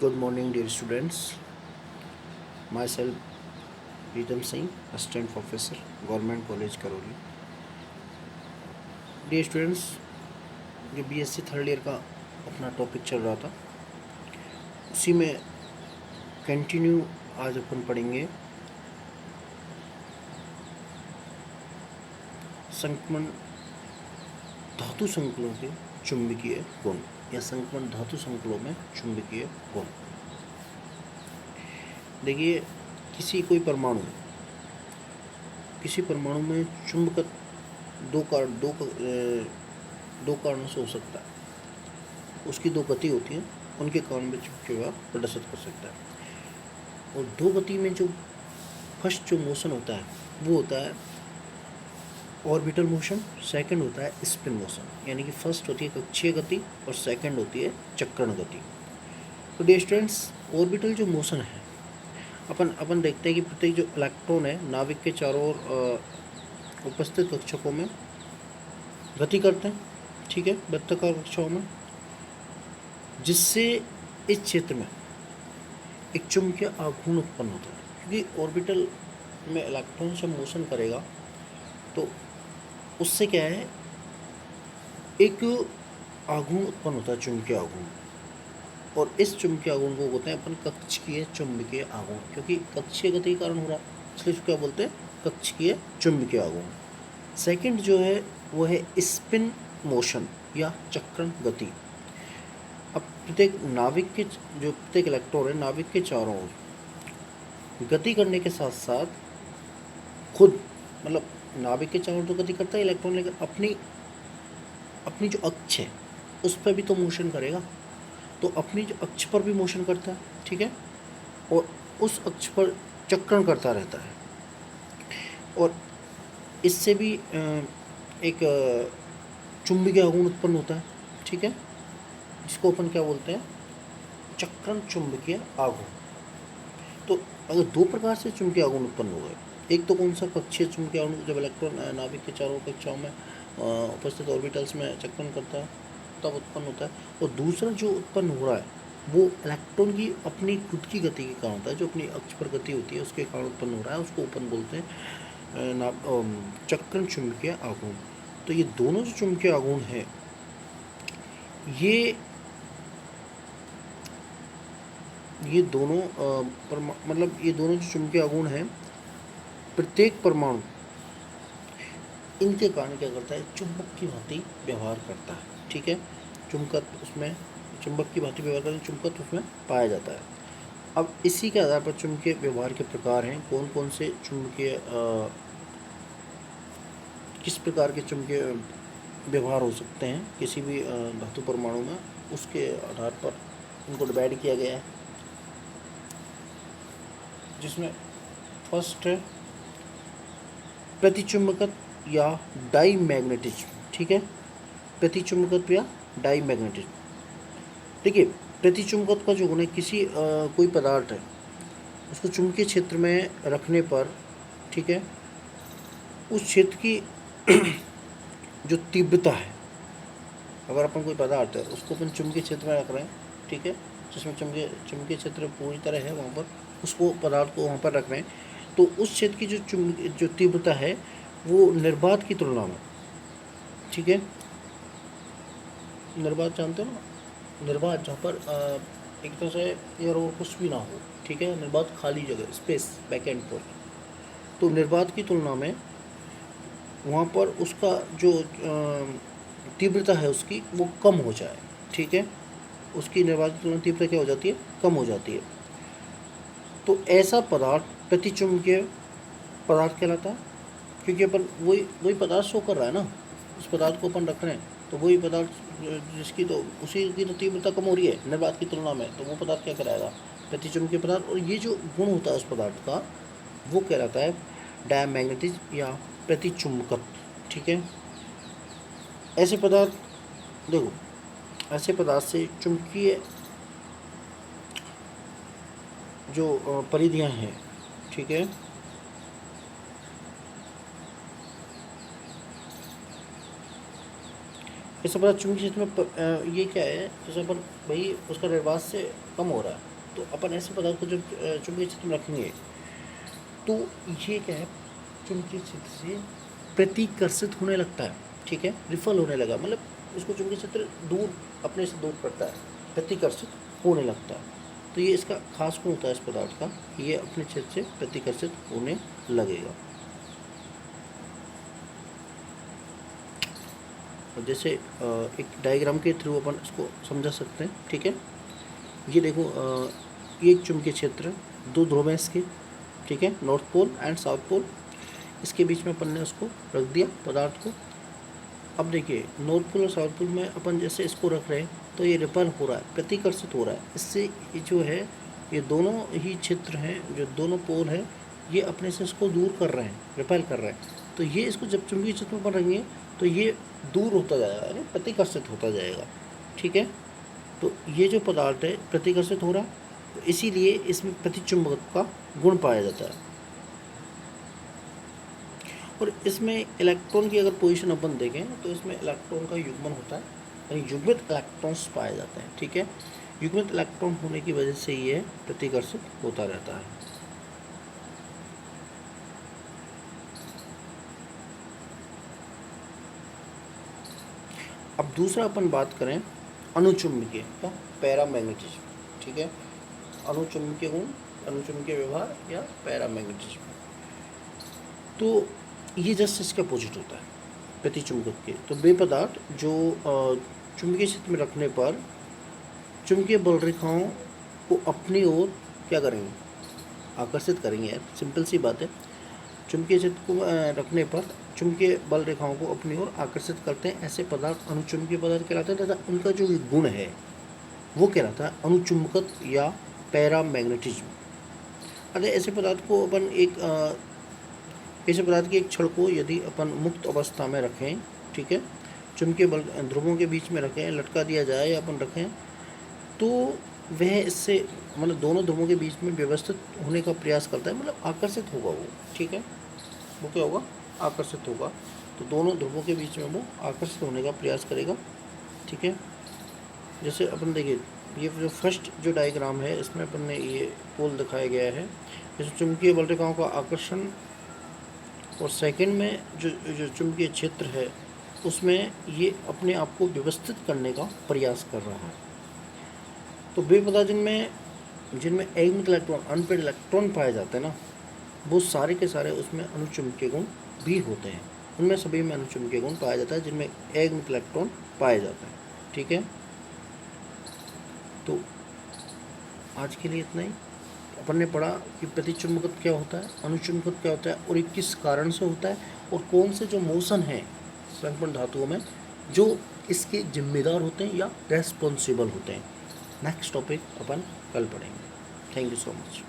Good morning, dear students. Myself, Pritam Singh, Assistant Professor, Government College Karoli. Dear students, जो BSc third year का अपना topic चल रहा था उसी में कंटिन्यू आज अपन पढ़ेंगे संक्रमण धातु संकुलों के चुंबकीय गुण या संक्रमण धातु संकुलों में चुंबकीय गुण। देखिए, किसी परमाणु में चुंबकत्व दो कारणों से हो सकता है। उसकी दो गति होती है, उनके कारण में चुंबकीय प्रभाव प्रदर्शित कर सकता है। और दो गति में जो फर्स्ट जो मोशन होता है वो होता है ऑर्बिटल मोशन, सेकंड होता है स्पिन मोशन। यानी कि फर्स्ट होती है कक्षीय गति और सेकंड होती है चक्रण गति। तो डियर स्टूडेंट्स, ऑर्बिटल जो मोशन है अपन देखते हैं कि प्रत्येक जो इलेक्ट्रॉन है नाभिक के चारों ओर उपस्थित कक्षकों में गति करते हैं, ठीक है, वृत्ताकार कक्षाओं में, जिससे इस क्षेत्र में एक चुंबकीय आघूर्ण उत्पन्न होता है। क्योंकि ऑर्बिटल में इलेक्ट्रॉन जब मोशन करेगा तो उससे क्या है, एक आघूर्ण उत्पन्न होता है, चुंबकीय आघूर्ण। और इस चुंबकीय आघूर्ण को बोलते हैं अपन कक्षीय चुंबकीय आघूर्ण, क्योंकि कक्षीय गति के कारण हो रहा है, इसलिए क्या बोलते हैं, कक्षीय चुंबकीय आघूर्ण। सेकंड जो है वो है स्पिन मोशन या चक्रण गति। अब प्रत्येक इलेक्ट्रॉन है नाभिक के चारों ओर गति करने के साथ साथ खुद, मतलब नाभिक के चारों ओर तो गति करता है इलेक्ट्रॉन, लेकिन अपनी जो अक्ष है उस पर भी तो मोशन करेगा। तो अपनी जो अक्ष पर भी मोशन करता है, ठीक है, और उस अक्ष पर चक्रण करता रहता है। और इससे भी एक चुंबकीय आघूर्ण उत्पन्न होता है, ठीक है, जिसको अपन क्या बोलते हैं, चक्रण चुंबकीय आघूर्ण। तो अगर दो प्रकार से चुंबकीय आघूर्ण उत्पन्न हो गए, एक तो कौन सा, कक्षीय चुंबकीय आघूर्ण, जब इलेक्ट्रॉन नाभिक के चारों कक्षाओं में उपस्थित ऑर्बिटल्स में चक्रण करता है तब उत्पन्न होता है। और दूसरा जो उत्पन्न हो रहा है वो इलेक्ट्रॉन की अपनी खुद की गति के कारण होता है, जो अपनी अक्ष पर गति होती है उसके कारण उत्पन्न हो रहा है, उसको अपन बोलते हैं चक्रण चुंबकीय आघूर्ण। तो ये दोनों जो चुंबकीय आघूर्ण है ये दोनों ये दोनों जो चुंबकीय आघूर्ण हैं, प्रत्येक परमाणु इनके कारण क्या करता है, चुंबक की भांति व्यवहार करता है, ठीक है। चुंबक की भांति व्यवहार करता है, चुंबकत्व उसमें पाया जाता है। अब इसी के आधार पर चुंबकीय व्यवहार के प्रकार हैं, कौन कौन से चुंबकीय किस प्रकार के चुंबकीय व्यवहार हो सकते हैं किसी भी धातु परमाणु में, उसके आधार पर उनको डिवाइड किया गया है। जिसमें फर्स्ट है प्रतिचुंबकत्व या डाईमैग्नेटिज्म, ठीक है, प्रतिचुंबकत्व या डाईमैग्नेटिज्म। देखिए, प्रतिचुंबकत्व का जो गुण है, कोई पदार्थ है उसको चुंबकीय क्षेत्र में रखने पर, ठीक है, उस क्षेत्र की जो तीव्रता है, अगर अपन कोई पदार्थ है उसको अपन चुंबकीय क्षेत्र में रख रहे हैं, ठीक है, जिसमें चुंबकीय क्षेत्र पूरी तरह है, वहाँ पर उसको पदार्थ को वहाँ पर रख रहे हैं, तो उस क्षेत्र की जो तीव्रता है वो निर्वात की तुलना में, ठीक है, निर्वात जानते हो ना, निर्वात जहाँ पर एक तरह से एयर और कुछ भी ना हो, ठीक है, निर्वात खाली जगह, स्पेस, वैकेंट पर। तो निर्वात की तुलना में वहाँ पर उसका जो तीव्रता है उसकी वो कम हो जाए, ठीक है, उसकी निर्वात की तुलना तीव्रता क्या हो जाती है, कम हो जाती है। तो ऐसा पदार्थ प्रतिचुंबकीय पदार्थ कहलाता है, क्योंकि अपन वही पदार्थ शो कर रहा है ना, उस पदार्थ को अपन रख रहे हैं, तो वही पदार्थ जिसकी तो उसी की तो तीव्रता कम हो रही है निर्वात की तुलना में, तो वो पदार्थ क्या कराएगा, प्रतिचुंबकीय पदार्थ। और ये जो गुण होता है उस पदार्थ का वो कहलाता है डायमैग्नेटिज्म या प्रतिचुंबकत्व, ठीक है। ऐसे पदार्थ, देखो, ऐसे पदार्थ से चुंबकीय जो परिधियाँ हैं, ठीक है, ऐसा पदार्थ चुंबकीय क्षेत्र में ये क्या है, जैसे अपन भाई उसका निर्वात से कम हो रहा है, तो अपन ऐसे पदार्थ को जब चुंबकीय क्षेत्र में रखेंगे तो ये क्या है, चुंबकीय क्षेत्र से प्रतिकर्षित होने लगता है, ठीक है, रिफल होने लगा, मतलब उसको चुंबकीय क्षेत्र दूर, अपने से दूर करता है, प्रतिकर्षित होने लगता है। तो ये इसका खास गुण होता है इस पदार्थ का, ये अपने क्षेत्र से प्रतिकर्षित होने लगेगा। जैसे एक डायग्राम के थ्रू अपन इसको समझा सकते हैं, ठीक है। ये देखो, ये एक चुंबकीय क्षेत्र, दो ध्रुव हैं इसके, ठीक है, north pole and south pole. इसके बीच में अपन ने उसको रख दिया पदार्थ को। अब देखिए, नॉर्थ पोल और साउथ पोल में अपन जैसे इसको रख रहे हैं तो ये रिपल हो रहा है, प्रतिकर्षित हो रहा है। इससे ये जो है, ये दोनों ही क्षेत्र हैं, जो दोनों पोल हैं, ये अपने से इसको दूर कर रहे हैं, रिपल कर रहे हैं। तो ये इसको जब चुंबकीय क्षेत्र में अपन रखेंगे तो ये दूर होता जाएगा, यानी प्रतिकर्षित होता जाएगा, ठीक है। तो ये जो पदार्थ है प्रतिकर्षित हो रहा है, तो इसीलिए इसमें प्रतिचुंबकत्व का गुण पाया जाता है। और इसमें इलेक्ट्रॉन की अगर पोजीशन अपन देखें तो इसमें इलेक्ट्रॉन का युग्मन होता है, यानी युग्मित इलेक्ट्रॉन्स पाए जाते हैं, ठीक है। युग्मित इलेक्ट्रॉन होने की वजह से ये प्रतिकर्षित होता रहता है। अब दूसरा अपन बात करें अनुचुंबकीय या पैरामैग्नेटिज्म, ठीक है। अनुचुंबकीय गुण, अनुचुंबकीय व्यवहार या पैरामैग्नेटिज्म। तो ये जस्ट इसके अपोजिट होता है प्रतिचुंबक के। तो वे पदार्थ जो चुंबकीय क्षेत्र में रखने पर चुंबकीय बल रेखाओं को अपनी ओर क्या करेंगे, आकर्षित करेंगे। यार सिंपल सी बात है, चुंबकीय क्षेत्र को रखने पर चुंबकीय बल रेखाओं को अपनी ओर आकर्षित करते हैं, ऐसे पदार्थ अनुचुंबकीय पदार्थ कहलाते हैं तथा उनका जो गुण है वो कहलाता है अनुचुंबकत्व या पैरामैग्नेटिज्म। अतः ऐसे पदार्थ को अपन ऐसे पदार्थ के एक छड़ को यदि अपन मुक्त अवस्था में रखें, ठीक है, चुंबकीय बल ध्रुवों के बीच में रखें, लटका दिया जाए या अपन रखें, तो वह इससे मतलब दोनों ध्रुवों के बीच में व्यवस्थित होने का प्रयास करता है, मतलब आकर्षित होगा वो, ठीक है। वो क्या होगा, आकर्षित होगा। तो दोनों ध्रुवों के बीच में वो आकर्षित होने का प्रयास करेगा, ठीक है। जैसे अपन देखिए, ये जो फर्स्ट जो डायग्राम है इसमें अपन ने ये पोल दिखाया गया है, जैसे चुंबकीय बल रेखाओं का आकर्षण, और सेकंड में जो चुंबकीय क्षेत्र है उसमें ये अपने आप को व्यवस्थित करने का प्रयास कर रहा है। तो वे पदार्थ जिनमें एग्निक इलेक्ट्रॉन, अनपेड इलेक्ट्रॉन पाए जाते हैं ना, वो सारे के सारे उसमें अनुचुंबकीय गुण भी होते हैं। उनमें सभी में अनुचुंबकीय गुण पाया जाता है जिनमें एग्निक इलेक्ट्रॉन पाए जाते हैं, ठीक है। तो आज के लिए इतना ही। अपन ने पढ़ा कि प्रतिचुंबकत्व क्या होता है, अनुचुंबकत्व क्या होता है, और ये किस कारण से होता है, और कौन से जो मोशन हैं संपूर्ण धातुओं में जो इसके जिम्मेदार होते हैं या रेस्पॉन्सिबल होते हैं। नेक्स्ट टॉपिक अपन कल पढ़ेंगे। Thank you so much.